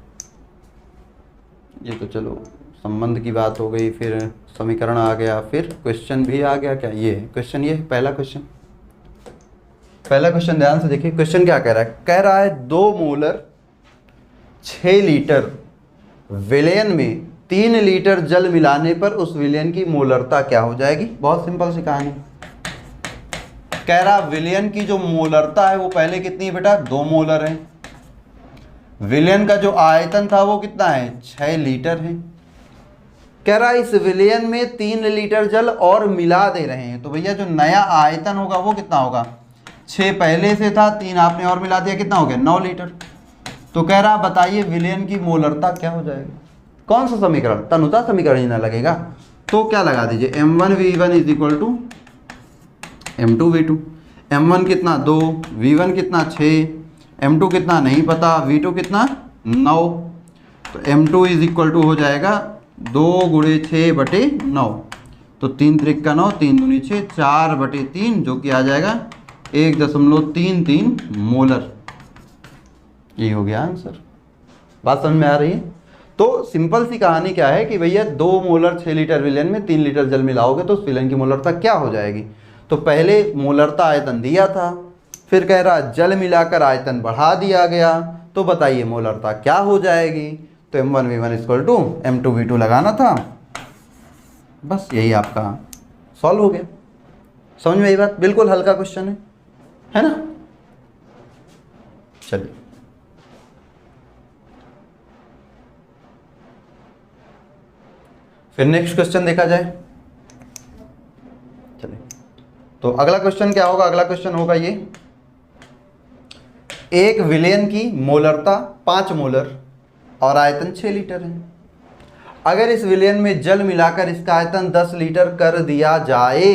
ये तो चलो संबंध की बात हो गई, फिर समीकरण आ गया, फिर क्वेश्चन भी आ गया। क्या ये क्वेश्चन? ये पहला क्वेश्चन, पहला क्वेश्चन ध्यान से देखिए। क्वेश्चन क्या कह रहा है? कह रहा है 2 मोलर 6 लीटर विलयन में 3 लीटर जल मिलाने पर उस विलयन की मोलरता क्या हो जाएगी? बहुत सिंपल सी कहानी। कह रहा विलयन की जो मोलरता है वो पहले कितनी है बेटा? 2 मोलर है। विलयन का जो आयतन था वो कितना है? 6 लीटर है। कह रहा इस विलयन में 3 लीटर जल और मिला दे रहे हैं, तो भैया जो नया आयतन होगा वो कितना होगा? 6 पहले से था, 3 आपने और मिला दिया, कितना हो गया? 9 लीटर। तो कह रहा बताइए विलयन की मोलरता क्या हो जाएगी? कौन सा समीकरण? तनुता समीकरण ही ना लगेगा, तो क्या लगा दीजिए? m1 v1 is equal to m2 v2। m1 कितना? 2, v1 कितना? 6, m2 कितना नहीं पता, v2 कितना? 9। तो m2 इज इक्वल टू हो जाएगा 2 × 6 बटे 9, तो 3 त्रिक का 9, 3 दूनी 6, 4 बटे 3, जो कि आ जाएगा 1.33 मोलर। ये हो गया आंसर। बात समझ में आ रही है? तो सिंपल सी कहानी क्या है कि भैया 2 मोलर 6 लीटर विलयन में 3 लीटर जल मिलाओगे तो उस विलयन की मोलरता क्या हो जाएगी? तो पहले मोलरता आयतन दिया था, फिर कह रहा जल मिलाकर आयतन बढ़ा दिया गया, तो बताइए मोलरता क्या हो जाएगी? तो m1 v1 equal to m2 v2 लगाना था, बस यही आपका सॉल्व हो गया। समझ में आई बात? बिल्कुल हल्का क्वेश्चन है ना? चलिए फिर नेक्स्ट क्वेश्चन देखा जाए। चलिए तो अगला क्वेश्चन क्या होगा? अगला क्वेश्चन होगा ये, एक विलयन की मोलरता 5 मोलर और आयतन 6 लीटर है। अगर इस विलयन में जल मिलाकर इसका आयतन 10 लीटर कर दिया जाए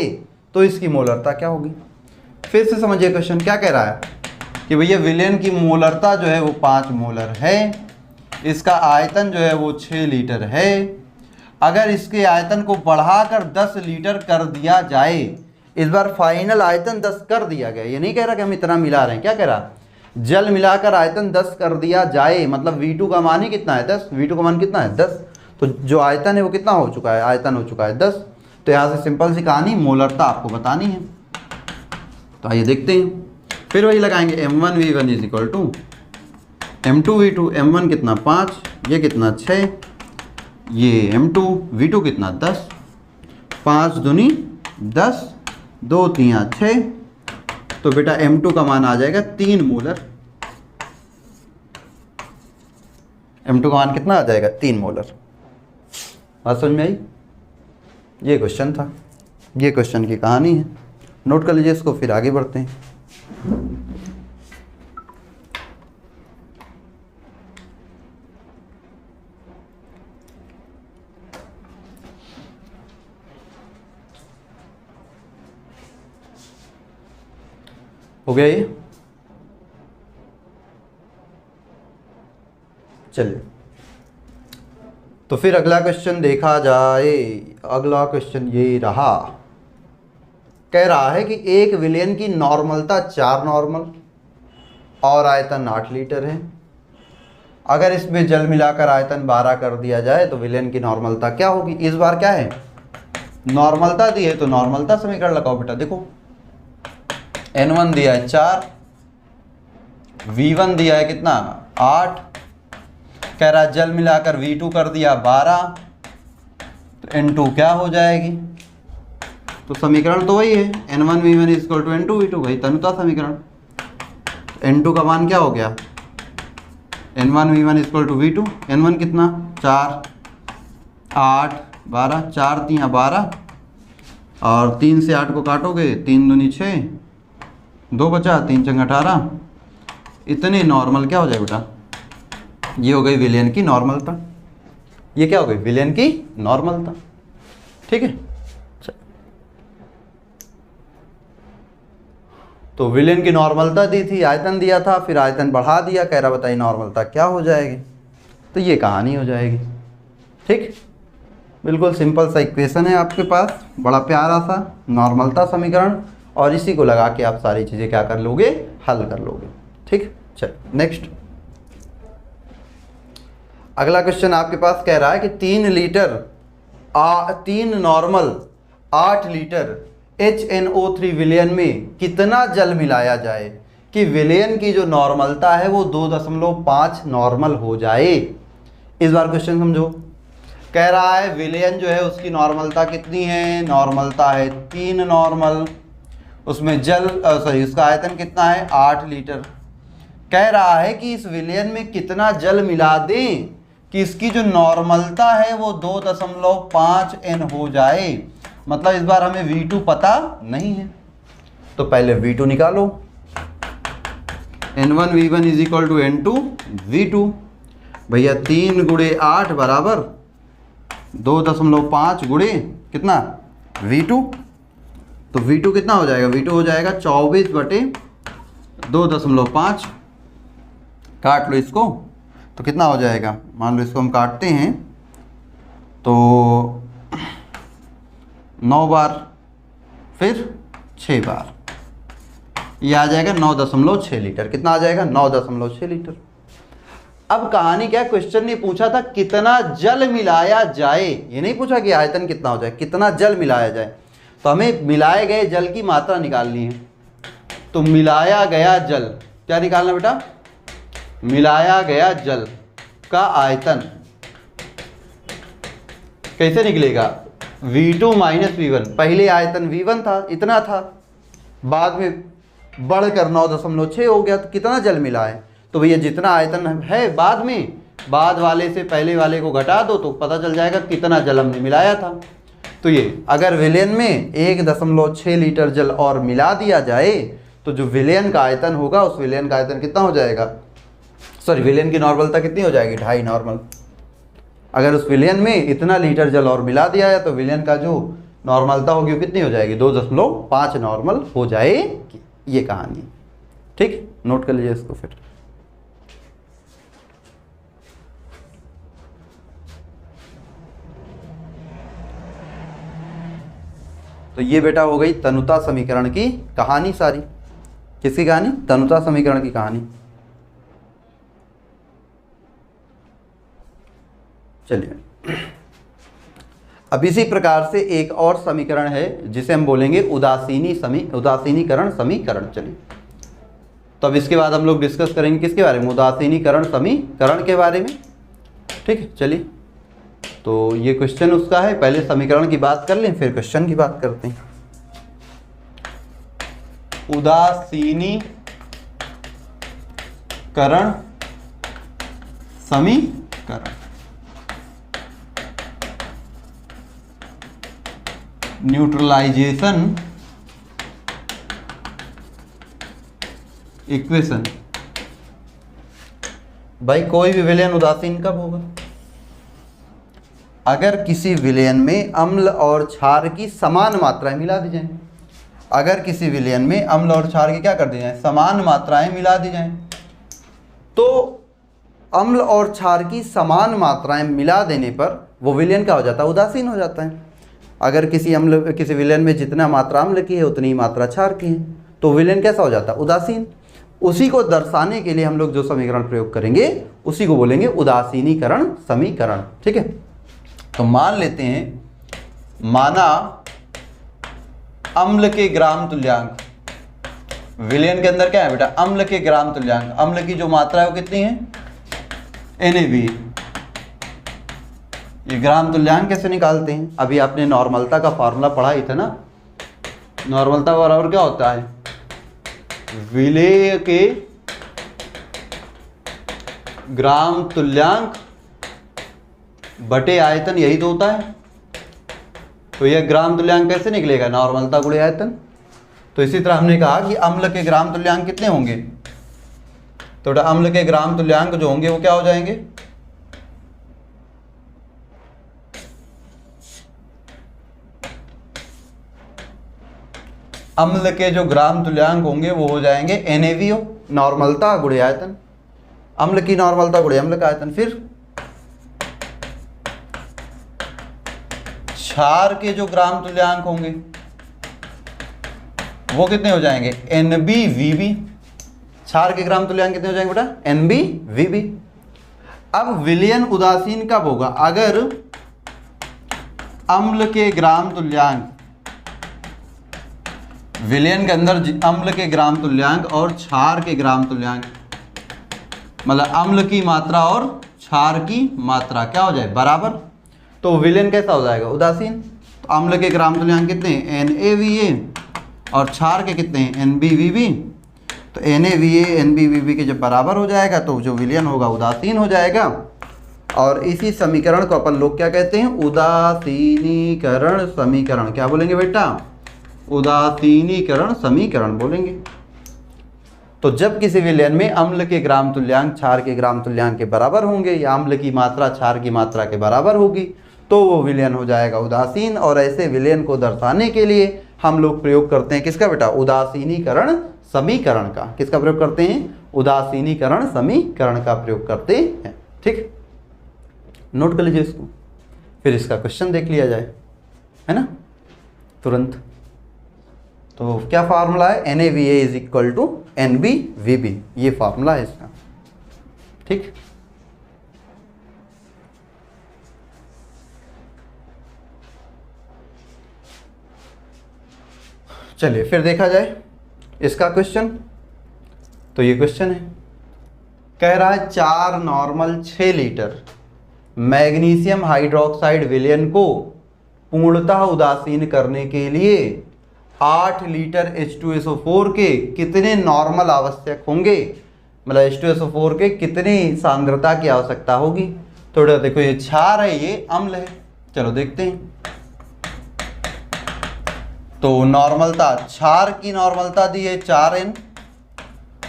तो इसकी मोलरता क्या होगी। फिर से समझिए क्वेश्चन क्या कह रहा है कि भैया विलयन की मोलरता जो है वो 5 मोलर है, इसका आयतन जो है वो 6 लीटर है। अगर इसके आयतन को बढ़ाकर 10 लीटर कर दिया जाए, इस बार फाइनल आयतन 10 कर दिया गया, ये नहीं कह रहा कि हम इतना मिला रहे हैं, क्या कह रहा, जल मिलाकर आयतन 10 कर दिया जाए, मतलब V2 का मान ही कितना है 10, V2 का मान कितना है 10, तो जो आयतन है वो कितना हो चुका है, आयतन हो चुका है 10। तो यहाँ से सिंपल सी कहानी, मोलरता आपको बतानी है। तो आइए देखते हैं, फिर वही लगाएंगे M1V1 is equal to M2V2, M1 कितना 5, ये कितना 6, ये M2, V2 कितना 10, 5 दूनी 10, 2 3 6, तो बेटा M2 का मान आ जाएगा 3 मोलर। M2 का मान कितना आ जाएगा 3 मोलर। बात समझ में आई। ये क्वेश्चन था, ये क्वेश्चन की कहानी है, नोट कर लीजिए इसको, फिर आगे बढ़ते हैं। हो गया ये, चलिए तो फिर अगला क्वेश्चन देखा जाए। अगला क्वेश्चन ये रहा, कह रहा है कि एक विलयन की नॉर्मलता 4 नॉर्मल और आयतन 8 लीटर है। अगर इसमें जल मिलाकर आयतन 12 कर दिया जाए तो विलयन की नॉर्मलता क्या होगी। इस बार क्या है, नॉर्मलता दी है तो नॉर्मलता समीकरण लगाओ बेटा। देखो N1 दिया है 4, V1 दिया है कितना 8, कह रहा जल मिलाकर V2 कर दिया 12, तो N2 क्या हो जाएगी। तो समीकरण तो वही है, N1V1 इक्वल टू N2V2, वही तनुता समीकरण। N2 का मान क्या हो गया, N1V1 equal to V2, N1 कितना 4, 8 12, 4 3 12, और 3 से 8 को काटोगे 3 दूनी 6, 2 बचा, 3 चंग 18, इतने नॉर्मल क्या हो जाए बेटा, ये हो गई विलयन की नॉर्मलता। ये क्या हो गई, विलयन की नॉर्मलता। ठीक है, तो विलयन की नॉर्मलता दी थी, आयतन दिया था, फिर आयतन बढ़ा दिया, कह रहा बताइए नॉर्मलता क्या हो जाएगी। तो ये कहानी हो जाएगी। ठीक, बिल्कुल सिंपल सा इक्वेशन है आपके पास, बड़ा प्यारा सा नॉर्मलता समीकरण, और इसी को लगा के आप सारी चीज़ें क्या कर लोगे, हल कर लोगे। ठीक, चल नेक्स्ट। अगला क्वेश्चन आपके पास कह रहा है कि 3 नॉर्मल 8 लीटर HNO3 विलयन में कितना जल मिलाया जाए कि विलयन की जो नॉर्मलता है वो 2.5 नॉर्मल हो जाए। इस बार क्वेश्चन समझो, कह रहा है विलयन जो है उसकी नॉर्मलता कितनी है, नॉर्मलता है 3 नॉर्मल, उसमें उसका आयतन कितना है 8 लीटर। कह रहा है कि इस विलयन में कितना जल मिला दें कि इसकी जो नॉर्मलता है वो 2.5 N हो जाए। मतलब इस बार हमें V2 पता नहीं है, तो पहले V2 निकालो। N1V1 is equal to N2V2। भैया 3 गुणे 8 बराबर 2.5 गुणे कितना V2, तो V2 कितना हो जाएगा, V2 हो जाएगा 24/2.5। काट लो इसको, तो कितना हो जाएगा, मान लो इसको हम काटते हैं तो 9 बार, फिर 6 बार, ये आ जाएगा 9.6 लीटर। कितना आ जाएगा, 9.6 लीटर। अब कहानी क्या, क्वेश्चन ने पूछा था कितना जल मिलाया जाए, ये नहीं पूछा कि आयतन कितना हो जाए, कितना जल मिलाया जाए। तो हमें मिलाए गए जल की मात्रा निकालनी है। तो मिलाया गया जल क्या निकालना बेटा, मिलाया गया जल का आयतन कैसे निकलेगा, V2 माइनस V1। पहले आयतन V1 था, इतना था, बाद में बढ़कर 9.6 हो गया, तो कितना जल मिला है। तो भैया जितना आयतन है बाद में, बाद वाले से पहले वाले को घटा दो तो पता चल जाएगा कितना जल हमने मिलाया था। तो ये अगर विलयन में 1.6 लीटर जल और मिला दिया जाए तो जो विलयन का आयतन होगा उस विलयन का आयतन कितना हो जाएगा, सॉरी विलयन की नॉर्मलता कितनी हो जाएगी, 2.5 नॉर्मल। अगर उस विलयन में इतना लीटर जल और मिला दिया है तो विलयन का जो नॉर्मलता होगी वो कितनी हो जाएगी, 2.5 नॉर्मल हो जाएगी। ये कहानी, ठीक, नोट कर लीजिए इसको। फिर तो ये बेटा हो गई तनुता समीकरण की कहानी सारी। किसकी कहानी? तनुता समीकरण की कहानी। चलिए, अब इसी प्रकार से एक और समीकरण है जिसे हम बोलेंगे उदासीनीकरण समीकरण। चलिए, तो अब इसके बाद हम लोग डिस्कस करेंगे किसके बारे में? उदासीनीकरण समीकरण के बारे में। ठीक है, चलिए, तो ये क्वेश्चन उसका है। पहले समीकरण की बात कर लें, फिर क्वेश्चन की बात करते हैं। उदासीनीकरण समीकरण, न्यूट्रलाइजेशन इक्वेशन। भाई कोई भी विलयन उदासीन कब होगा? अगर किसी विलयन में अम्ल और क्षार की समान मात्राएं मिला दी जाएं। अगर किसी विलयन में अम्ल और क्षार की क्या कर दी जाए? समान मात्राएं मिला दी जाएं। तो अम्ल और क्षार की समान मात्राएं मिला देने पर वो विलयन क्या हो जाता है? उदासीन हो जाता है। अगर किसी विलयन में जितना मात्रा अम्ल की है उतनी ही मात्रा क्षार की है, तो विलयन कैसा हो जाता है? उदासीन। उसी को दर्शाने के लिए हम लोग जो समीकरण प्रयोग करेंगे उसी को बोलेंगे उदासीनीकरण समीकरण। ठीक है, तो मान लेते हैं, माना अम्ल के ग्राम तुल्यांक, विलयन के अंदर क्या है बेटा? अम्ल के ग्राम तुल्यांक। अम्ल की जो मात्रा है वो कितनी है? NaB। ये ग्राम तुल्यांक कैसे निकालते हैं? अभी आपने नॉर्मलता का फॉर्मूला पढ़ा ही था ना। नॉर्मलता बराबर क्या होता है? विलेय के ग्राम तुल्यांक बटे आयतन, यही तो होता है। तो यह ग्राम तुल्यांक कैसे निकलेगा? नॉर्मलता गुणे आयतन। तो इसी तरह हमने कहा कि अम्ल के ग्राम तुल्यांक कितने होंगे? तो अम्ल के ग्राम तुल्यांक जो होंगे वो क्या हो जाएंगे? अम्ल के जो ग्राम तुल्यांक होंगे वो हो जाएंगे NaVO, नॉर्मलता गुणे आयतन। अम्ल की नॉर्मलता गुणे अम्ल का आयतन। फिर क्षार के जो ग्राम तुल्यांक होंगे वो कितने हो जाएंगे? NbVb। क्षार के ग्राम तुल्यांक कितने हो जाएंगे बेटा? NbVb। अब विलयन उदासीन कब होगा? अगर अम्ल के ग्राम तुल्यांक, विलयन के अंदर अम्ल के ग्राम तुल्यांक और क्षार के ग्राम तुल्यांक, मतलब अम्ल की मात्रा और क्षार की मात्रा क्या हो जाए? बराबर। तो विलयन कैसा हो जाएगा? उदासीन। तो अम्ल के ग्राम तुल्यांक कितने हैं? NaVa और क्षार के कितने हैं? NbVb। तो NaVa NbVb के जब बराबर हो जाएगा तो जो विलयन होगा उदासीन हो जाएगा। और इसी समीकरण को अपन लोग क्या कहते हैं? उदासीनीकरण समीकरण। क्या बोलेंगे बेटा? उदासीनीकरण समीकरण बोलेंगे। तो जब किसी विलयन में अम्ल के ग्राम तुल्यांक क्षार के ग्राम तुल्यांक के बराबर होंगे या अम्ल की मात्रा क्षार की मात्रा के बराबर होगी तो वो विलयन हो जाएगा उदासीन। और ऐसे विलयन को दर्शाने के लिए हम लोग प्रयोग करते हैं किसका बेटा? उदासीनीकरण समीकरण का। किसका प्रयोग करते हैं? उदासीनीकरण समीकरण का प्रयोग करते हैं। ठीक, नोट कर लीजिए इसको, फिर इसका क्वेश्चन देख लिया जाए, है ना, तुरंत। तो क्या फार्मूला है? NaVa is equal to NbVb, ये फार्मूला है इसका। ठीक, चलिए फिर देखा जाए इसका क्वेश्चन। तो ये क्वेश्चन है, कह रहा है 4 नॉर्मल 6 लीटर मैग्नीशियम हाइड्रोक्साइड विलयन को पूर्णतः उदासीन करने के लिए 8 लीटर H2SO4 के कितने नॉर्मल आवश्यक होंगे? मतलब H2SO4 के कितनी सांद्रता की आवश्यकता होगी? थोड़ा देखो, ये क्षार है, ये अम्ल है। चलो देखते हैं। तो नॉर्मलता, क्षार की नॉर्मलता दी है 4N,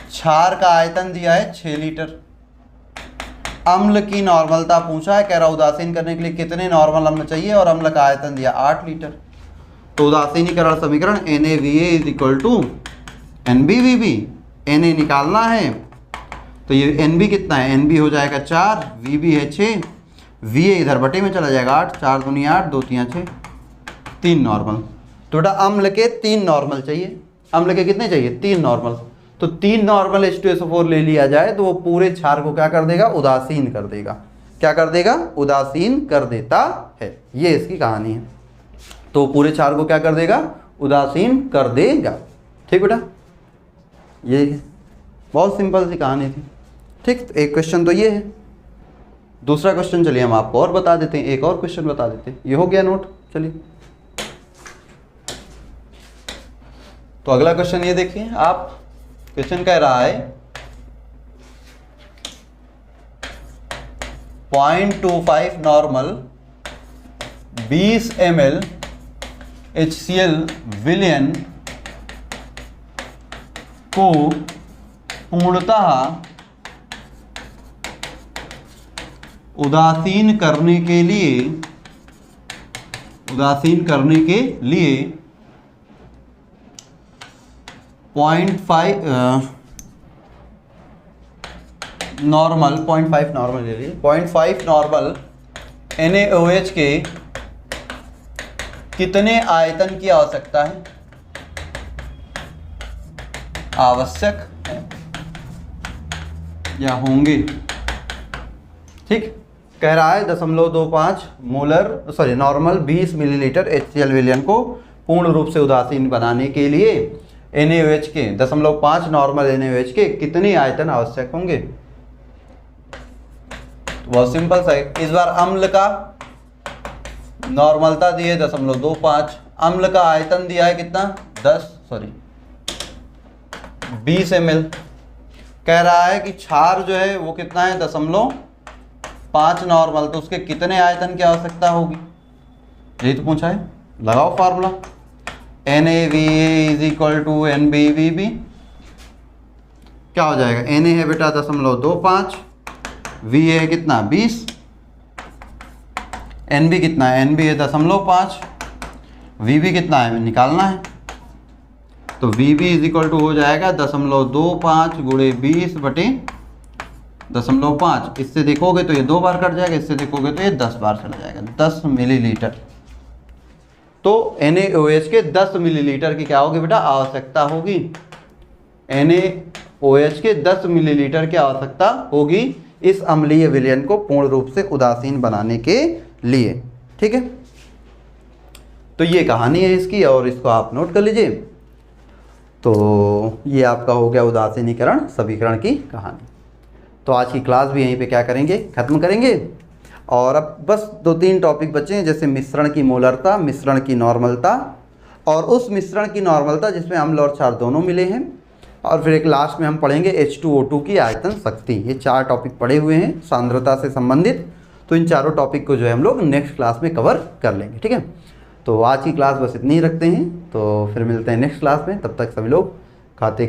क्षार का आयतन दिया है 6 लीटर। अम्ल की नॉर्मलता पूछा है, कह रहा उदासीन करने के लिए कितने नॉर्मल अम्ल चाहिए और अम्ल का आयतन दिया 8 लीटर। तो उदासीनीकरण समीकरण NaVA is equal to NbVB, Na निकालना है तो ये Nb कितना है, Nb हो जाएगा 4, Vb है 6, Va इधर बटे में चला जाएगा 8, 4 दूनी 8, 2 3 6, 3 नॉर्मल। तो बेटा अम्ल के 3 नॉर्मल चाहिए, अम्ल के कितने चाहिए 3 नॉर्मल। तो 3 नॉर्मल H2SO4 ले लिया जाए तो वो पूरे क्षार को क्या कर देगा, उदासीन कर देगा। क्या कर देगा, उदासीन कर देता है। ये इसकी कहानी है। तो पूरे क्षार को क्या कर देगा, उदासीन कर देगा। ठीक बेटा, ये बहुत सिंपल सी कहानी थी। ठीक, तो एक क्वेश्चन तो ये है। दूसरा क्वेश्चन चलिए हम आपको और बता देते हैं, एक और क्वेश्चन बता देते हैं। ये हो गया नोट। चलिए तो अगला क्वेश्चन ये देखिए आप। क्वेश्चन कह रहा है 0.25 नॉर्मल 20 ml HCl विलयन को पूर्णतः उदासीन करने के लिए 0.5 नॉर्मल 0.5 नॉर्मल ले लीजिए, 0.5 नॉर्मल NaOH के कितने आयतन की आवश्यकता है, आवश्यक है या होंगे। ठीक, कह रहा है 0.25 मोलर नॉर्मल 20 मिलीलीटर HCl विलयन को पूर्ण रूप से उदासीन बनाने के लिए NaOH के 0.5 नॉर्मल NaOH के कितने आयतन आवश्यक होंगे। तो बहुत सिंपल सा है। इस बार अम्ल का नॉर्मलता दी है 0.25, अम्ल का आयतन दिया है कितना 20 ml। कह रहा है कि क्षार जो है वो कितना है 0.5 नॉर्मल, तो उसके कितने आयतन की आवश्यकता होगी, यही तो पूछा है। लगाओ formula, NaVA is equal to NbVB। क्या हो जाएगा, Na है बेटा 0.25, Va है कितना 20, Nb कितना है, Nb है 0.5, Vb कितना है निकालना है। तो Vb इज इक्वल टू हो जाएगा 0.25 गुणे 20 बटे 0.5। इससे देखोगे तो ये 2 बार कट जाएगा, इससे देखोगे तो ये 10 बार चला जाएगा, 10 मिलीलीटर। तो NaOH के 10 मिलीलीटर की क्या होगी बेटा, आवश्यकता होगी। NaOH के 10 मिलीलीटर की आवश्यकता होगी इस अम्लीय विलयन को पूर्ण रूप से उदासीन बनाने के लिए। ठीक है, तो ये कहानी है इसकी और इसको आप नोट कर लीजिए। तो ये आपका हो गया उदासीनीकरण समीकरण की कहानी। तो आज की क्लास भी यहीं पे क्या करेंगे, खत्म करेंगे। और अब बस 2-3 टॉपिक बचे हैं, जैसे मिश्रण की मोलरता, मिश्रण की नॉर्मलता और उस मिश्रण की नॉर्मलता जिसमें अम्ल और क्षार दोनों मिले हैं। और फिर एक लास्ट में हम पढ़ेंगे H2O2 की आयतन शक्ति। ये 4 टॉपिक पढ़े हुए हैं सांद्रता से संबंधित। तो इन चारों टॉपिक को जो है हम लोग नेक्स्ट क्लास में कवर कर लेंगे। ठीक है, तो आज की क्लास बस इतनी ही रखते हैं। तो फिर मिलते हैं नेक्स्ट क्लास में। तब तक सभी लोग खाते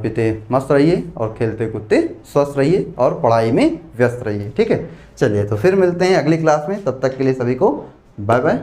पीते मस्त रहिए और खेलते कूदते स्वस्थ रहिए और पढ़ाई में व्यस्त रहिए। ठीक है, चलिए तो फिर मिलते हैं अगली क्लास में। तब तक के लिए सभी को बाय बाय।